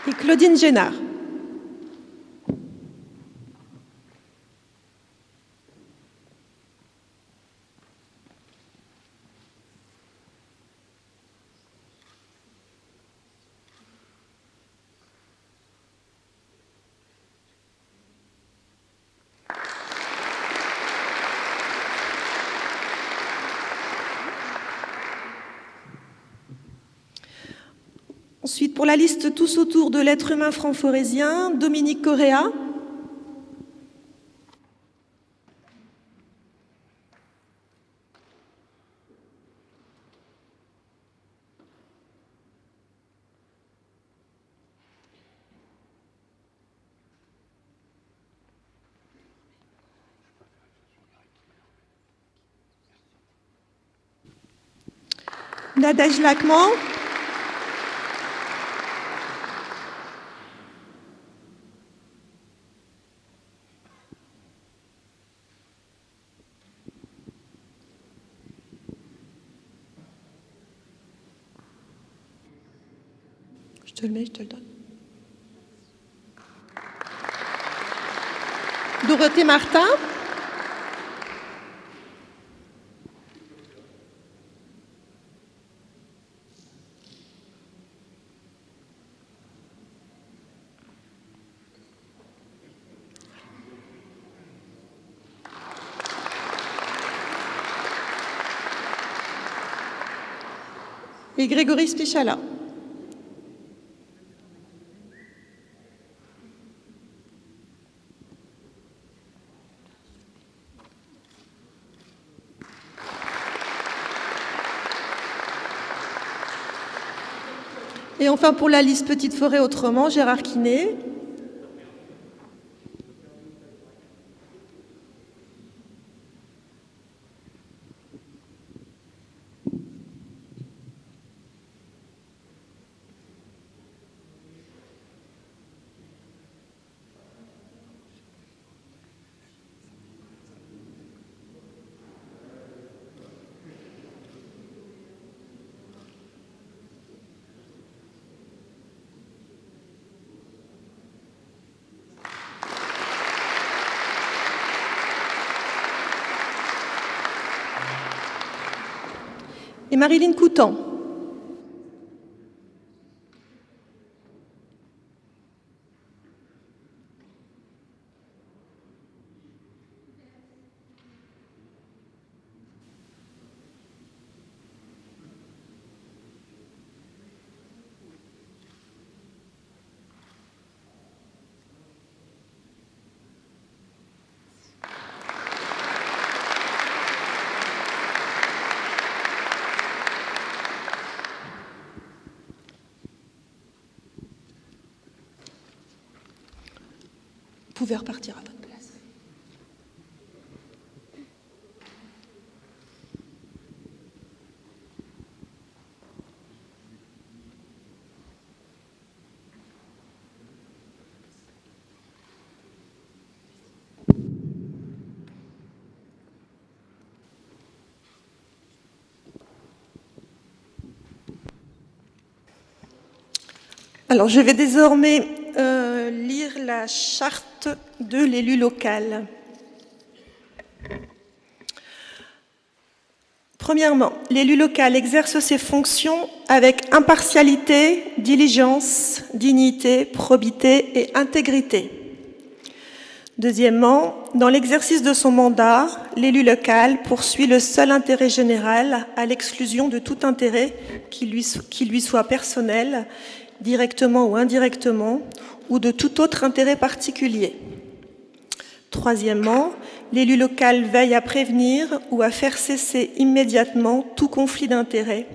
Et Claudine Génard. Ensuite, pour la liste Tous autour de l'être humain franc-forésien, Dominique Correa. Nadège Lacman. Je te le mets, je te le donne. Dorothée Martin. et Grégory Spichala. Et enfin, pour la liste Petite Forêt Autrement, Gérard Quinet. Et Marilyn Coutan. Vous pouvez repartir à votre place. Alors, je vais désormais lire la charte de l'élu local. Premièrement, l'élu local exerce ses fonctions avec impartialité, diligence, dignité, probité et intégrité. Deuxièmement, dans l'exercice de son mandat, l'élu local poursuit le seul intérêt général à l'exclusion de tout intérêt qui lui soit personnel, directement ou indirectement, ou de tout autre intérêt particulier. Troisièmement, l'élu local veille à prévenir ou à faire cesser immédiatement tout conflit d'intérêts.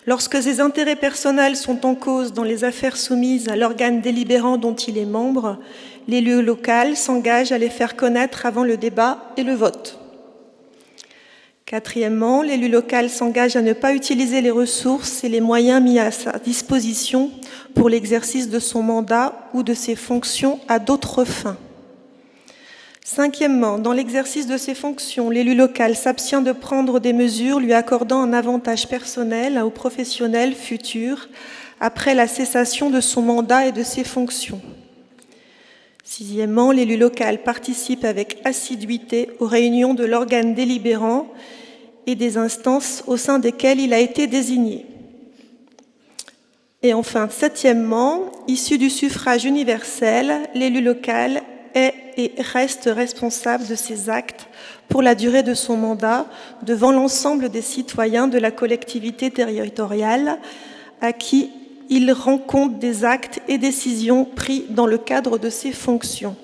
Lorsque ses intérêts personnels sont en cause dans les affaires soumises à l'organe délibérant dont il est membre, l'élu local s'engage à les faire connaître avant le débat et le vote. Quatrièmement, l'élu local s'engage à ne pas utiliser les ressources et les moyens mis à sa disposition pour l'exercice de son mandat ou de ses fonctions à d'autres fins. Cinquièmement, dans l'exercice de ses fonctions, l'élu local s'abstient de prendre des mesures lui accordant un avantage personnel ou professionnel futur après la cessation de son mandat et de ses fonctions. Sixièmement, l'élu local participe avec assiduité aux réunions de l'organe délibérant et des instances au sein desquelles il a été désigné. Et enfin, septièmement, issu du suffrage universel, l'élu local est et reste responsable de ses actes pour la durée de son mandat devant l'ensemble des citoyens de la collectivité territoriale à qui il rend compte des actes et décisions pris dans le cadre de ses fonctions.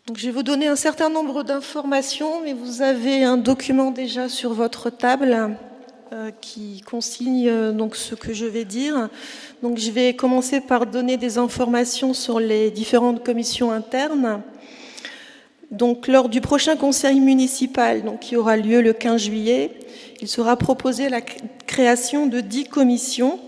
Donc, je vais vous donner un certain nombre d'informations, mais vous avez un document déjà sur votre table qui consigne donc ce que je vais dire. Donc, je vais commencer par donner des informations sur les différentes commissions internes. Donc, lors du prochain conseil municipal, donc, qui aura lieu le 15 juillet, il sera proposé la création de 10 commissions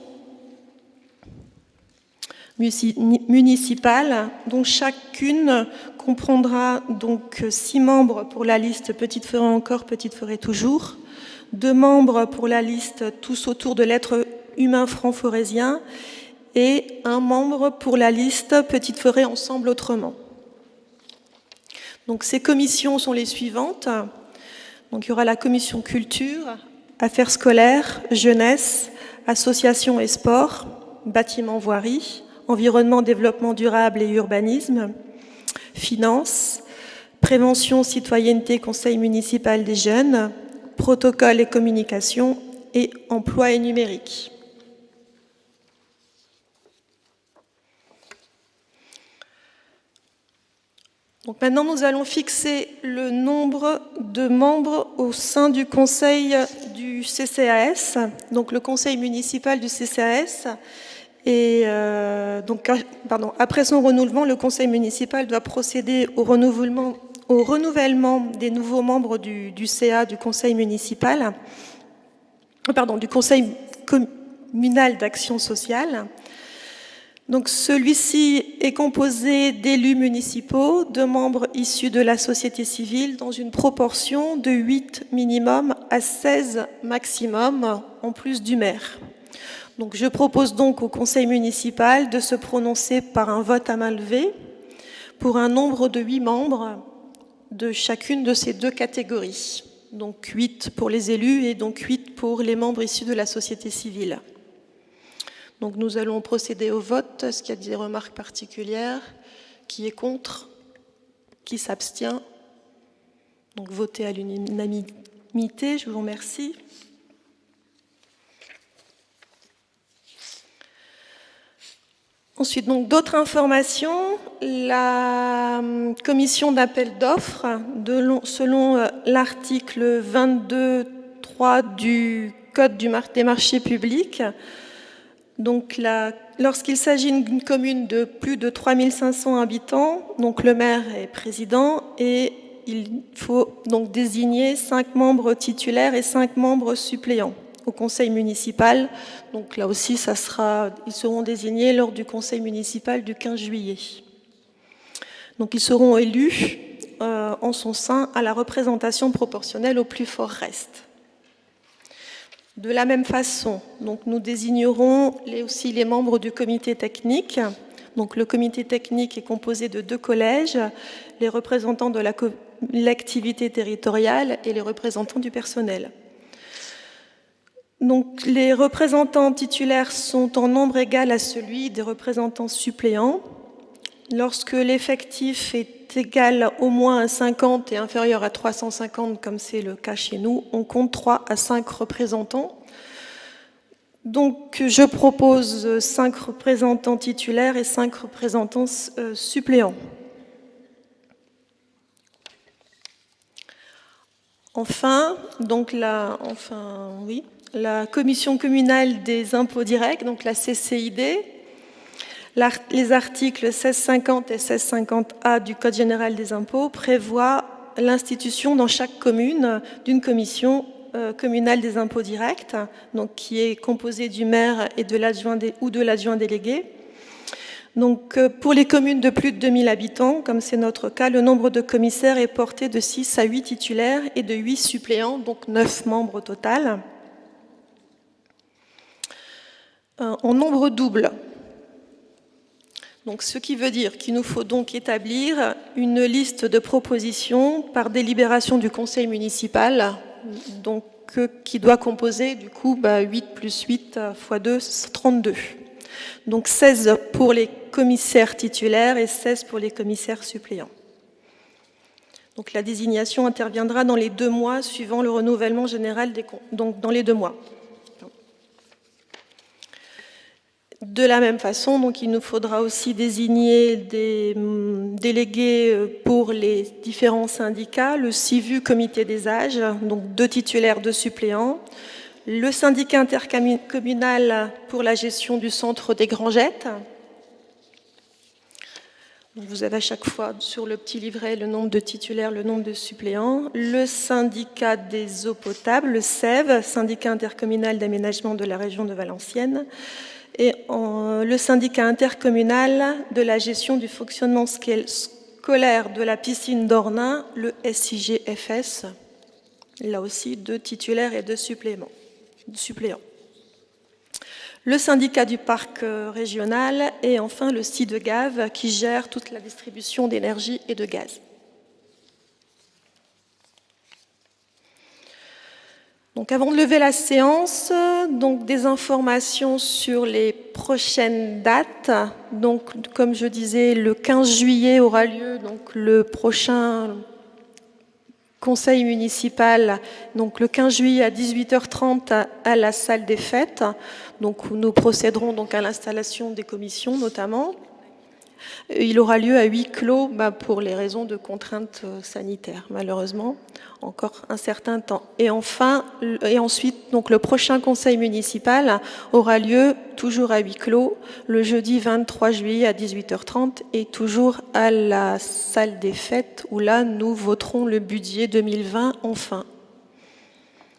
municipales, dont chacune comprendra donc 6 membres pour la liste Petite Forêt encore, Petite Forêt toujours, 2 membres pour la liste Tous autour de l'être humain franc-forésien et 1 membre pour la liste Petite Forêt ensemble autrement. Donc ces commissions sont les suivantes. Donc il y aura la commission culture, affaires scolaires, jeunesse, associations et sport, bâtiments voirie, environnement, développement durable et urbanisme. finances, prévention, citoyenneté, conseil municipal des jeunes, protocole et communication et emploi et numérique. Donc maintenant, nous allons fixer le nombre de membres au sein du conseil du CCAS, donc le conseil municipal du CCAS. Et après son renouvellement, le conseil municipal doit procéder au renouvellement des nouveaux membres du CA, du conseil municipal, du conseil communal d'action sociale. Donc celui-ci est composé d'élus municipaux, de membres issus de la société civile dans une proportion de 8 minimum à 16 maximum, en plus du maire. Donc je propose donc au conseil municipal de se prononcer par un vote à main levée pour un nombre de 8 membres de chacune de ces deux catégories. Donc 8 pour les élus et donc 8 pour les membres issus de la société civile. Donc nous allons procéder au vote. Est-ce qu'il y a des remarques particulières? Qui est contre? Qui s'abstient? Donc voter à l'unanimité, je vous remercie. Ensuite, donc d'autres informations. La commission d'appel d'offres, selon l'article 22.3 du Code des marchés publics, donc lorsqu'il s'agit d'une commune de plus de 3500 habitants, donc le maire est président et il faut donc désigner 5 membres titulaires et 5 membres suppléants au conseil municipal. Donc là aussi, ils seront désignés lors du conseil municipal du 15 juillet. Donc ils seront élus en son sein à la représentation proportionnelle au plus fort reste. De la même façon, donc nous désignerons aussi les membres du comité technique. Donc le comité technique est composé de 2 collèges, les représentants de la collectivité territoriale et les représentants du personnel. Donc les représentants titulaires sont en nombre égal à celui des représentants suppléants. Lorsque l'effectif est égal au moins à 50 et inférieur à 350, comme c'est le cas chez nous, on compte 3 à 5 représentants. Donc je propose 5 représentants titulaires et 5 représentants suppléants. Enfin, la commission communale des impôts directs, donc la CCID, les articles 1650 et 1650A du Code général des impôts prévoient l'institution dans chaque commune d'une commission communale des impôts directs, donc qui est composée du maire et de l'adjoint ou de l'adjoint délégué. Donc pour les communes de plus de 2000 habitants, comme c'est notre cas, le nombre de commissaires est porté de 6 à 8 titulaires et de 8 suppléants, donc 9 membres au total. En nombre double. Donc, ce qui veut dire qu'il nous faut donc établir une liste de propositions par délibération du conseil municipal, donc, qui doit composer du coup 8 plus 8 fois 2, 32. Donc 16 pour les commissaires titulaires et 16 pour les commissaires suppléants. Donc la désignation interviendra dans les 2 mois suivant le renouvellement général donc dans les 2 mois. De la même façon, donc, il nous faudra aussi désigner des délégués pour les différents syndicats, le CIVU, comité des âges, donc 2 titulaires, 2 suppléants, le syndicat intercommunal pour la gestion du centre des Grangettes. Donc, vous avez à chaque fois sur le petit livret le nombre de titulaires, le nombre de suppléants, le syndicat des eaux potables, le SEV, syndicat intercommunal d'aménagement de la région de Valenciennes, et le syndicat intercommunal de la gestion du fonctionnement scolaire de la piscine d'Ornain, le SIGFS, là aussi 2 titulaires et 2 suppléants. Le syndicat du parc régional et enfin le CIDEGAV qui gère toute la distribution d'énergie et de gaz. Donc avant de lever la séance, donc des informations sur les prochaines dates. Donc comme je disais, le 15 juillet aura lieu donc le prochain conseil municipal, donc le 15 juillet à 18h30 à la salle des fêtes. Donc nous procéderons donc à l'installation des commissions notamment. Il aura lieu à huis clos pour les raisons de contraintes sanitaires, malheureusement, encore un certain temps. Et ensuite, donc, le prochain conseil municipal aura lieu toujours à huis clos, le jeudi 23 juillet à 18h30 et toujours à la salle des fêtes où là, nous voterons le budget 2020 enfin.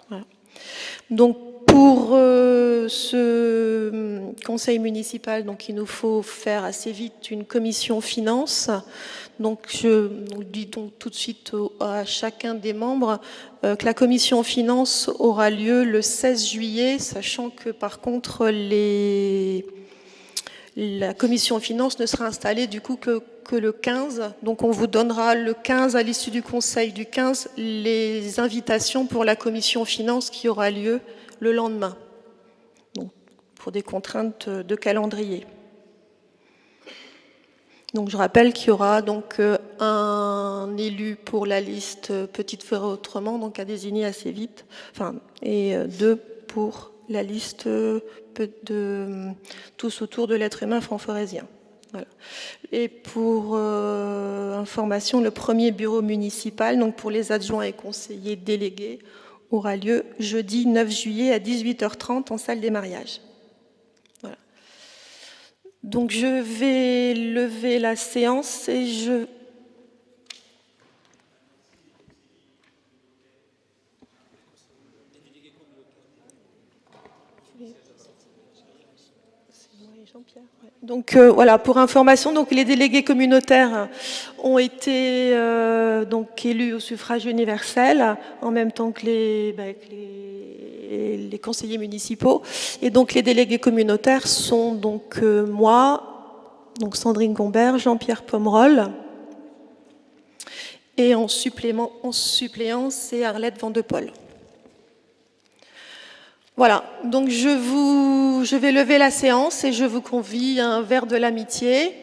Voilà. Donc, pour ce conseil municipal, donc, il nous faut faire assez vite une commission finance. Donc, je dis donc tout de suite à chacun des membres que la commission finance aura lieu le 16 juillet, sachant que par contre, la commission finance ne sera installée du coup que le 15. Donc, on vous donnera le 15, à l'issue du conseil du 15, les invitations pour la commission finance qui aura lieu le lendemain, donc, pour des contraintes de calendrier. Donc je rappelle qu'il y aura donc un élu pour la liste Petite Forêt Autrement, donc à désigner assez vite, et 2 pour la liste de Tous autour de l'être humain franc-forésien. Voilà. Et pour information, le premier bureau municipal, donc pour les adjoints et conseillers délégués, aura lieu jeudi 9 juillet à 18h30 en salle des mariages. Voilà. Donc je vais lever la séance et je... Donc voilà, pour information, donc les délégués communautaires ont été donc élus au suffrage universel en même temps que les conseillers municipaux. Et donc les délégués communautaires sont donc moi, donc Sandrine Gombert, Jean-Pierre Pomerol, et en suppléant, c'est Arlette Van de Pol. Voilà, donc je vais lever la séance et je vous convie à un verre de l'amitié.